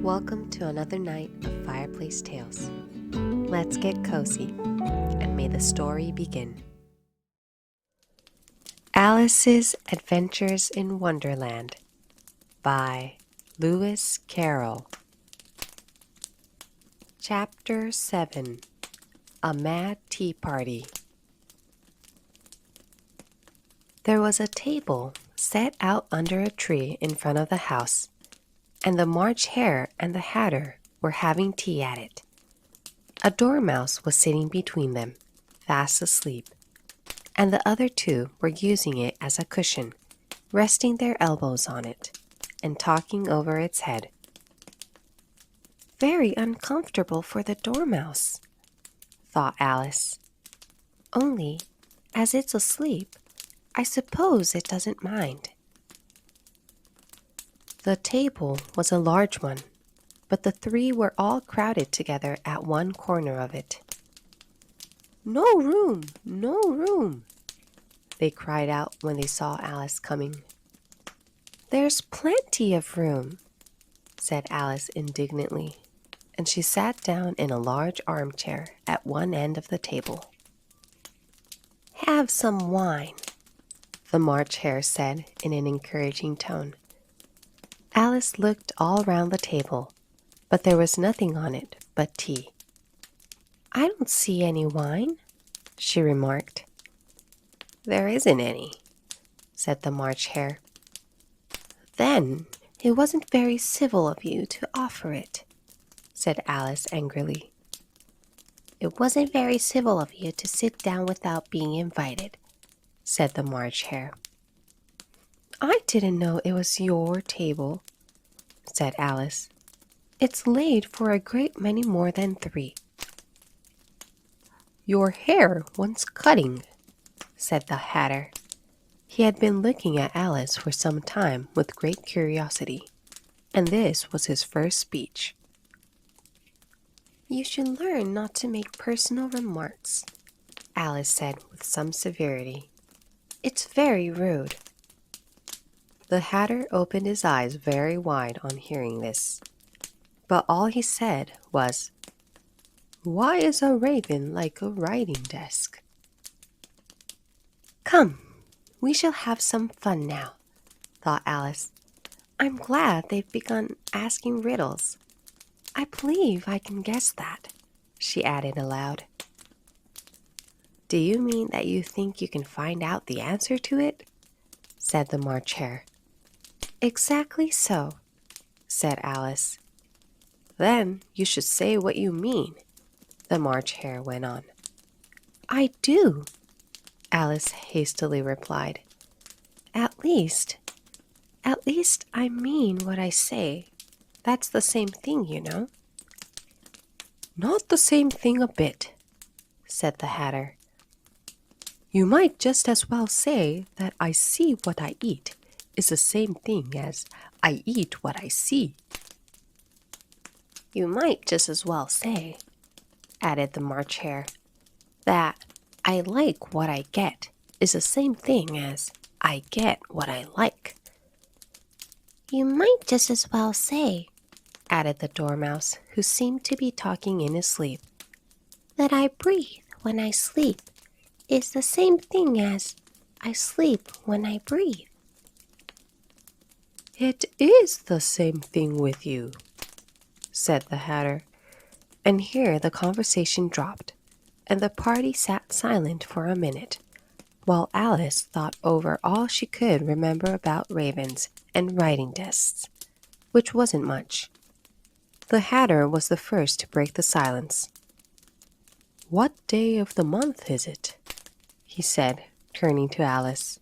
Welcome to another night of Fireplace Tales. Let's get cozy, and may the story begin. Alice's Adventures in Wonderland by Lewis Carroll. Chapter 7 A Mad Tea Party. There was a table set out under a tree in front of the house, and the March Hare and the Hatter were having tea at it. A dormouse was sitting between them, fast asleep, and the other two were using it as a cushion, resting their elbows on it, and talking over its head. Very uncomfortable for the dormouse, thought Alice. Only, as it's asleep, I suppose it doesn't mind. The table was a large one, but the three were all crowded together at one corner of it. "No room! No room!" they cried out when they saw Alice coming. "There's plenty of room," said Alice indignantly, and she sat down in a large armchair at one end of the table. "Have some wine," the March Hare said in an encouraging tone. Alice looked all round the table, but there was nothing on it but tea. "I don't see any wine," she remarked. "There isn't any," said the March Hare. "Then it wasn't very civil of you to offer it," said Alice angrily. "It wasn't very civil of you to sit down without being invited," said the March Hare. "I didn't know it was your table," said Alice. "It's laid for a great many more than three." "Your hair wants cutting," said the Hatter. He had been looking at Alice for some time with great curiosity, and this was his first speech. "You should learn not to make personal remarks," Alice said with some severity. "It's very rude." The Hatter opened his eyes very wide on hearing this, but all he said was, "Why is a raven like a writing desk?" "Come, we shall have some fun now," thought Alice. "I'm glad they've begun asking riddles. I believe I can guess that," she added aloud. "Do you mean that you think you can find out the answer to it?" said the March Hare. "Exactly so," said Alice. "Then you should say what you mean," the March Hare went on. "I do," Alice hastily replied. At least I mean what I say. That's the same thing, you know." "Not the same thing a bit," said the Hatter. "You might just as well say that I see what I eat is the same thing as I eat what I see." "You might just as well say," added the March Hare, "that I like what I get is the same thing as I get what I like." "You might just as well say," added the Dormouse, who seemed to be talking in his sleep, "that I breathe when I sleep is the same thing as I sleep when I breathe." "It is the same thing with you," said the Hatter, and here the conversation dropped, and the party sat silent for a minute, while Alice thought over all she could remember about ravens and writing desks, which wasn't much. The Hatter was the first to break the silence. "What day of the month is it?" he said, turning to Alice.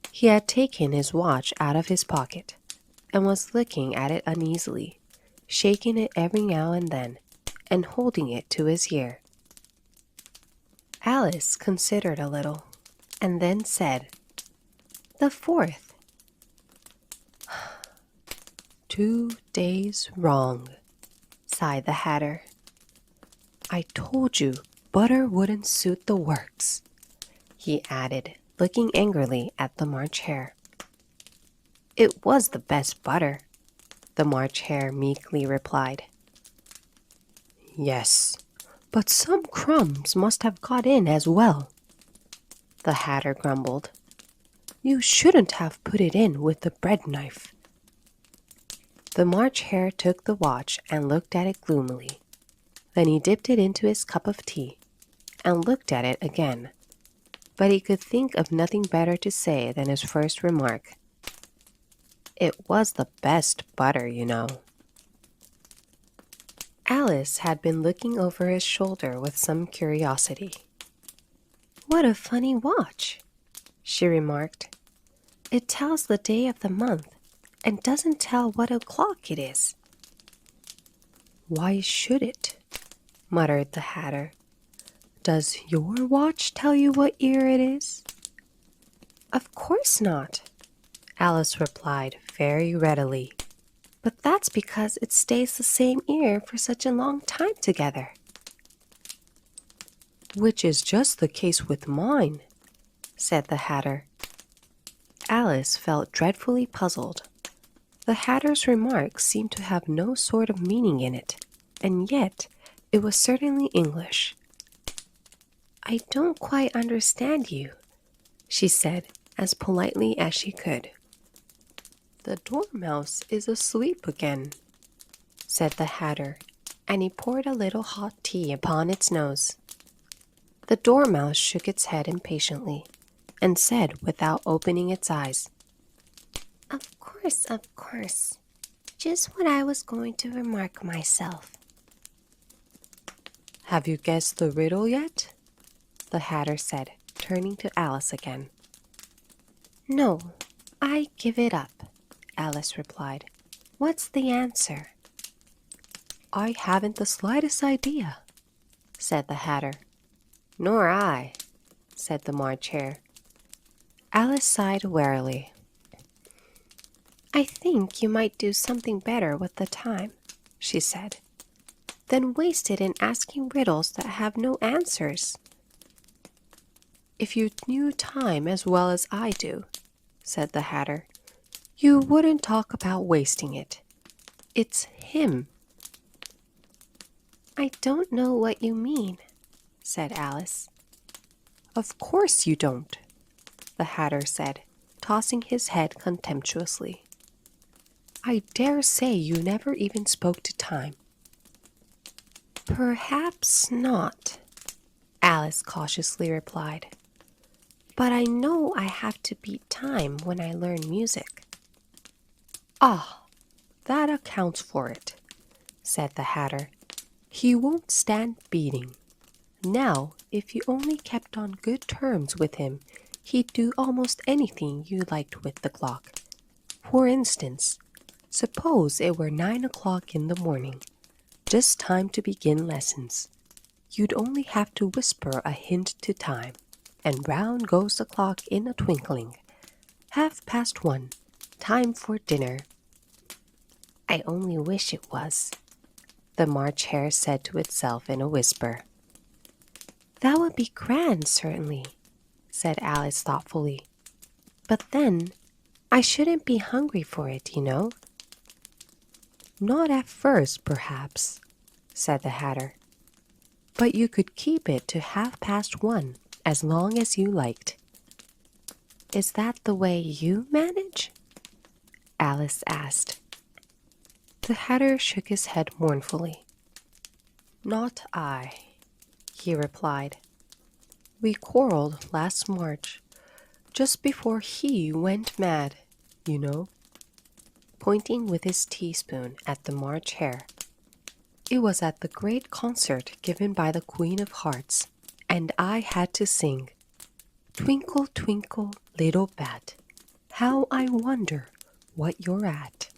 He had taken his watch out of his pocket and was looking at it uneasily, shaking it every now and then, and holding it to his ear. Alice considered a little, and then said, "The 4th." "2 days wrong," sighed the Hatter. "I told you butter wouldn't suit the works," he added, looking angrily at the March Hare. "It was the best butter," the March Hare meekly replied. Yes, but some crumbs must have got in as well, the Hatter grumbled. You shouldn't have put it in with the bread knife. The March Hare took the watch and looked at it gloomily. Then he dipped it into his cup of tea and looked at it again. But he could think of nothing better to say than his first remark. It was the best butter, you know. Alice had been looking over his shoulder with some curiosity. What a funny watch, she remarked. It tells the day of the month and doesn't tell what o'clock it is. Why should it? Muttered the Hatter. Does your watch tell you what year it is? Of course not, Alice replied very readily. But that's because it stays the same year for such a long time together. Which is just the case with mine, said the Hatter. Alice felt dreadfully puzzled. The Hatter's remark seemed to have no sort of meaning in it, and yet it was certainly English. I don't quite understand you, she said as politely as she could. The Dormouse is asleep again, said the Hatter, and he poured a little hot tea upon its nose. The Dormouse shook its head impatiently and said without opening its eyes, Of course. Just what I was going to remark myself. Have you guessed the riddle yet? The Hatter said, turning to Alice again. No, I give it up, Alice replied. What's the answer? I haven't the slightest idea, said the Hatter. Nor I, said the March Hare. Alice sighed wearily. I think you might do something better with the time, she said, than waste it in asking riddles that have no answers. If you knew time as well as I do, said the Hatter, you wouldn't talk about wasting it. It's him. I don't know what you mean, said Alice. Of course you don't, the Hatter said, tossing his head contemptuously. I dare say you never even spoke to time. Perhaps not, Alice cautiously replied. But I know I have to beat time when I learn music. Ah, that accounts for it, said the Hatter. He won't stand beating. Now, if you only kept on good terms with him, he'd do almost anything you liked with the clock. For instance, suppose it were 9 o'clock in the morning, just time to begin lessons. You'd only have to whisper a hint to time, and round goes the clock in a twinkling. 1:30, time for dinner. I only wish it was, the March Hare said to itself in a whisper. That would be grand, certainly, said Alice thoughtfully. But then, I shouldn't be hungry for it, you know. Not at first, perhaps, said the Hatter. But you could keep it to 1:30 as long as you liked. Is that the way you manage? Alice asked. The Hatter shook his head mournfully. Not I, he replied. We quarreled last March, just before he went mad, you know, pointing with his teaspoon at the March Hare. It was at the great concert given by the Queen of Hearts, and I had to sing, Twinkle, twinkle, little bat, how I wonder what you're at.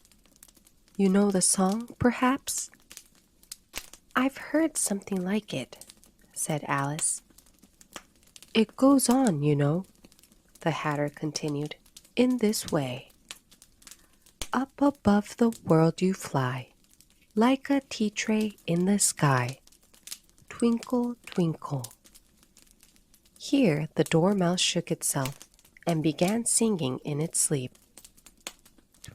You know the song, perhaps? I've heard something like it, said Alice. It goes on, you know, the Hatter continued, in this way. Up above the world you fly, like a tea tray in the sky. Twinkle, twinkle. Here the Dormouse shook itself and began singing in its sleep.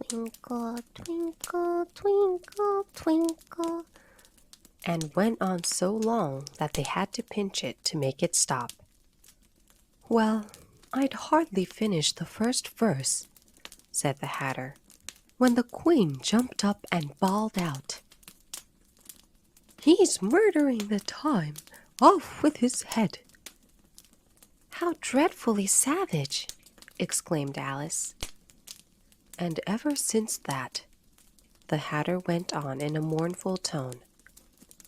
Twinkle, twinkle, twinkle, twinkle, and went on so long that they had to pinch it to make it stop. Well, I'd hardly finished the first verse, said the Hatter, when the Queen jumped up and bawled out, "He's murdering the time! Off with his head!" "How dreadfully savage!" exclaimed Alice. And ever since that, the Hatter went on in a mournful tone,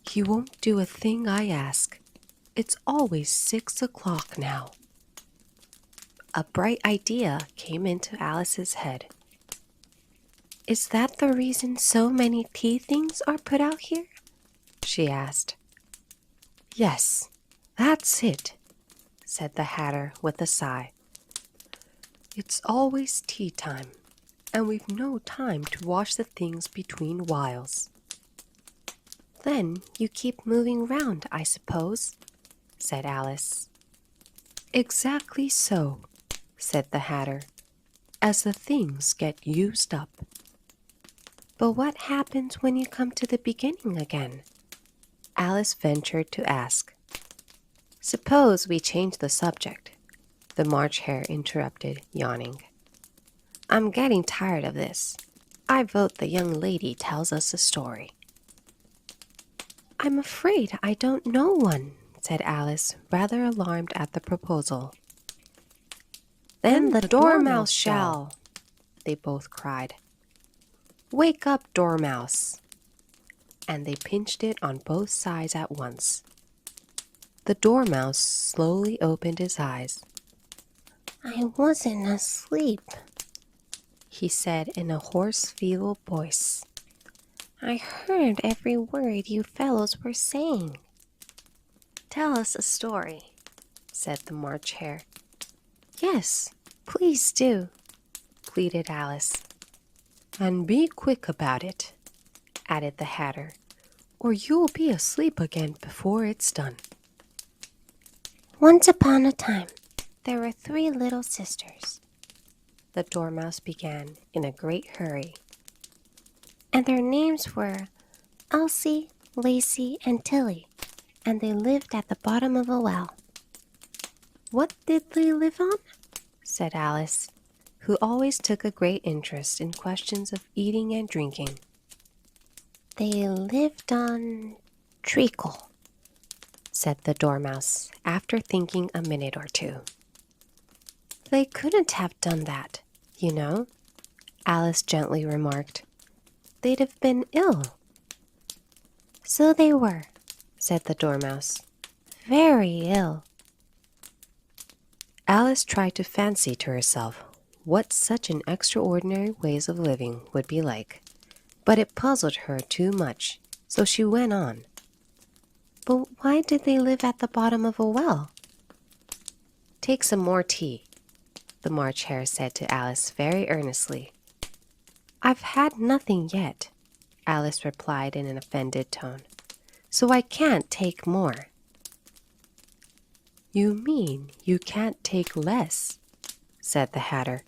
"He won't do a thing I ask. It's always 6 o'clock now." A bright idea came into Alice's head. "Is that the reason so many tea things are put out here?" she asked. "Yes, that's it," said the Hatter with a sigh. "It's always tea time, and we've no time to wash the things between whiles." "Then you keep moving round, I suppose," said Alice. "Exactly so," said the Hatter, "as the things get used up." "But what happens when you come to the beginning again?" Alice ventured to ask. "Suppose we change the subject," the March Hare interrupted, yawning. "I'm getting tired of this. I vote the young lady tells us a story." "I'm afraid I don't know one," said Alice, rather alarmed at the proposal. "Then the Dormouse shall," they both cried. "Wake up, Dormouse!" And they pinched it on both sides at once. The Dormouse slowly opened his eyes. "I wasn't asleep," he said in a hoarse, feeble voice. "I heard every word you fellows were saying." "Tell us a story," said the March Hare. "Yes, please do," pleaded Alice. "And be quick about it," added the Hatter, "or you'll be asleep again before it's done." "Once upon a time, there were 3 little sisters," the Dormouse began in a great hurry. "And their names were Elsie, Lacy, and Tilly, and they lived at the bottom of a well." "What did they live on?" said Alice, who always took a great interest in questions of eating and drinking. "They lived on treacle," said the Dormouse, after thinking a minute or two. "They couldn't have done that, you know," Alice gently remarked. "They'd have been ill." "So they were," said the Dormouse. "Very ill." Alice tried to fancy to herself what such an extraordinary ways of living would be like, but it puzzled her too much, so she went on. "But why did they live at the bottom of a well?" "Take some more tea," the March Hare said to Alice very earnestly. "I've had nothing yet," Alice replied in an offended tone, "so I can't take more." "You mean you can't take less," said the Hatter.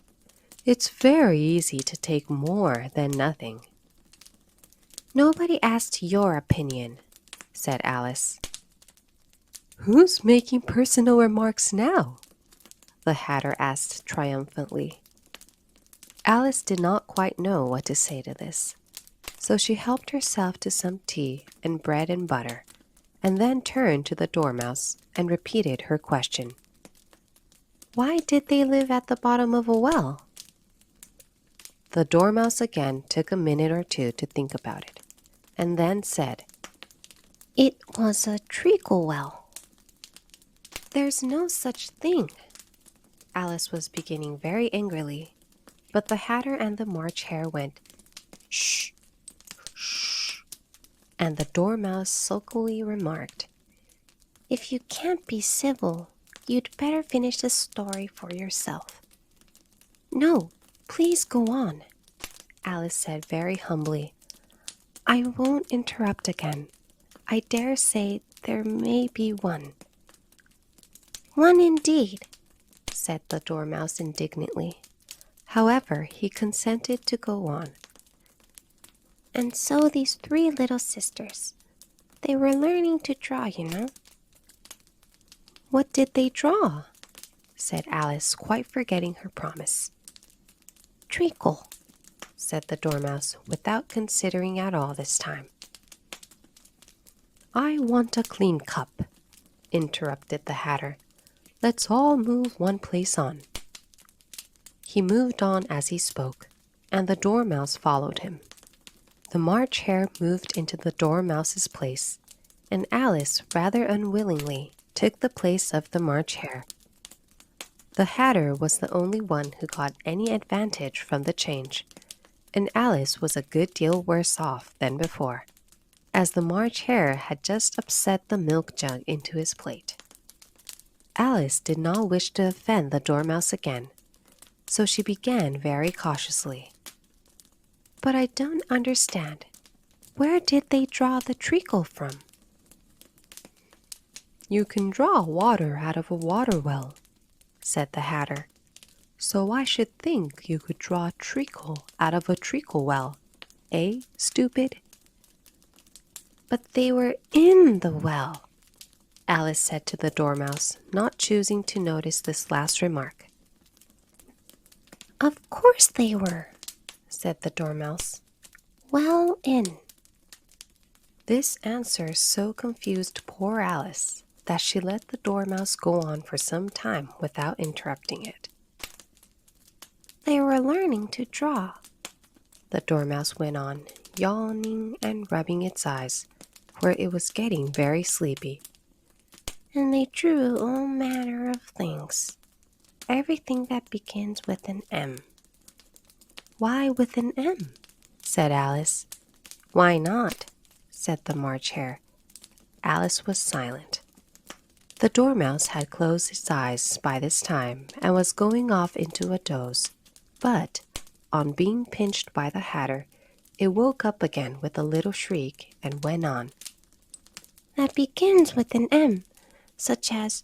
"It's very easy to take more than nothing." "Nobody asked your opinion," said Alice. "Who's making personal remarks now?" the Hatter asked triumphantly. Alice did not quite know what to say to this, so she helped herself to some tea and bread and butter, and then turned to the Dormouse and repeated her question. "Why did they live at the bottom of a well?" The Dormouse again took a minute or two to think about it, and then said, "It was a treacle well." "There's no such thing," Alice was beginning very angrily, but the Hatter and the March Hare went, "Shh, shh," and the Dormouse sulkily remarked, "If you can't be civil, you'd better finish the story for yourself." "No, please go on," Alice said very humbly. "I won't interrupt again. I dare say there may be one." "One indeed," said the Dormouse indignantly. However, he consented to go on. And so these 3 little sisters, they were learning to draw, you know. What did they draw? Said Alice, quite forgetting her promise. Treacle, said the Dormouse, without considering at all this time. I want a clean cup, interrupted the Hatter. Let's all move one place on. He moved on as he spoke, and the Dormouse followed him. The March Hare moved into the Dormouse's place, and Alice, rather unwillingly, took the place of the March Hare. The Hatter was the only one who got any advantage from the change, and Alice was a good deal worse off than before, as the March Hare had just upset the milk jug into his plate. Alice did not wish to offend the Dormouse again, so she began very cautiously. But I don't understand. Where did they draw the treacle from? You can draw water out of a water well, said the Hatter. So I should think you could draw treacle out of a treacle well, eh, stupid? But they were in the well, Alice said to the Dormouse, not choosing to notice this last remark. Of course they were, said the Dormouse. Well in. This answer so confused poor Alice that she let the Dormouse go on for some time without interrupting it. They were learning to draw, the Dormouse went on, yawning and rubbing its eyes, for it was getting very sleepy. And they drew all manner of things. Everything that begins with an M. Why with an M? Said Alice. Why not? Said the March Hare. Alice was silent. The Dormouse had closed its eyes by this time and was going off into a doze, but on being pinched by the Hatter, it woke up again with a little shriek and went on. That begins with an M, such as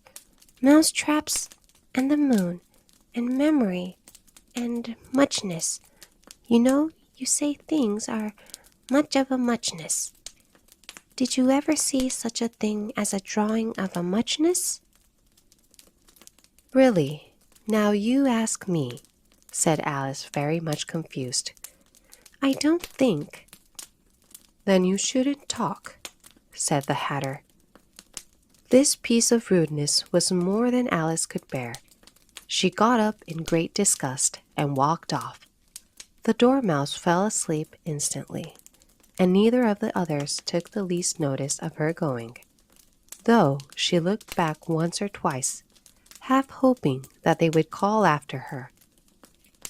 mousetraps and the moon and memory and muchness. You know, you say things are much of a muchness. Did you ever see such a thing as a drawing of a muchness? Really, now you ask me, said Alice, very much confused. I don't think. Then you shouldn't talk, said the Hatter. This piece of rudeness was more than Alice could bear. She got up in great disgust and walked off. The Dormouse fell asleep instantly, and neither of the others took the least notice of her going, though she looked back once or twice, half hoping that they would call after her.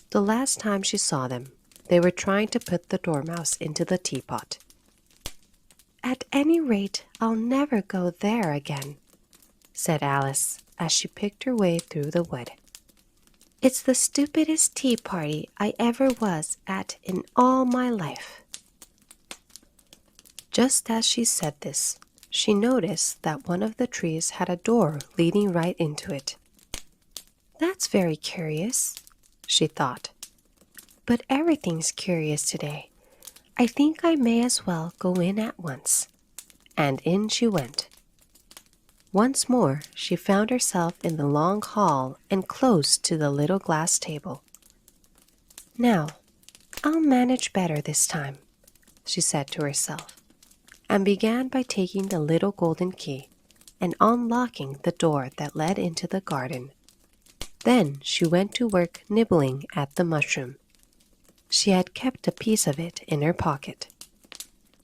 The last time she saw them, they were trying to put the Dormouse into the teapot. At any rate, I'll never go there again, said Alice as she picked her way through the wood. It's the stupidest tea party I ever was at in all my life. Just as she said this, she noticed that one of the trees had a door leading right into it. That's very curious, she thought. But everything's curious today. I think I may as well go in at once. And in she went. Once more, she found herself in the long hall and close to the little glass table. Now, I'll manage better this time, she said to herself, and began by taking the little golden key and unlocking the door that led into the garden. Then she went to work nibbling at the mushroom. She had kept a piece of it in her pocket,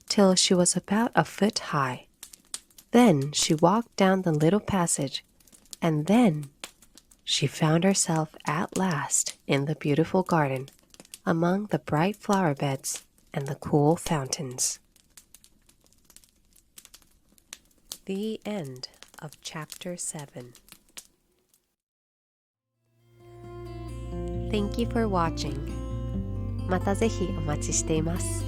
till she was about a foot high. Then she walked down the little passage, and then she found herself at last in the beautiful garden, among the bright flower beds and the cool fountains. The end of Chapter 7. Thank you for watching. またぜひお待ちしています。